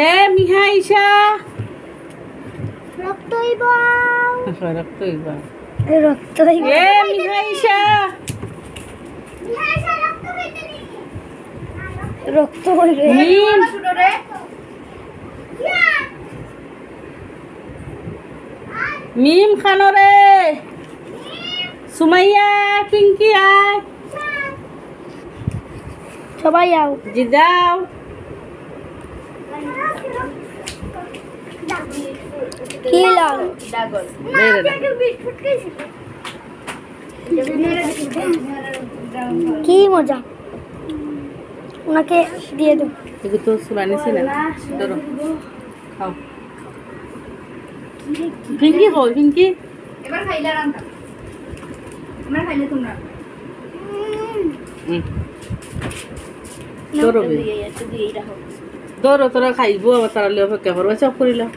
এ মিহা ইশা রক্ত হইব রক্ত হইব রক্ত হইব এ মিহা ইশা রক্ত হইব মিম মিম খানরে সুমাইয়া পিঙ্কি আয় সবাই আও জিদাও কি লাল কি মজা ওনাকে দিয়ে দাও এগুলো তো সুলানিছি না ধরো খাও পিঙ্কি কই পিঙ্কি এবার খাইলা রান্না আমরা খাইলে তোমরা ধরো একটু দিয়েই রাখো ধরো তোরা খাইবো আবার তারা অপেক্ষা করবো সব করিলাম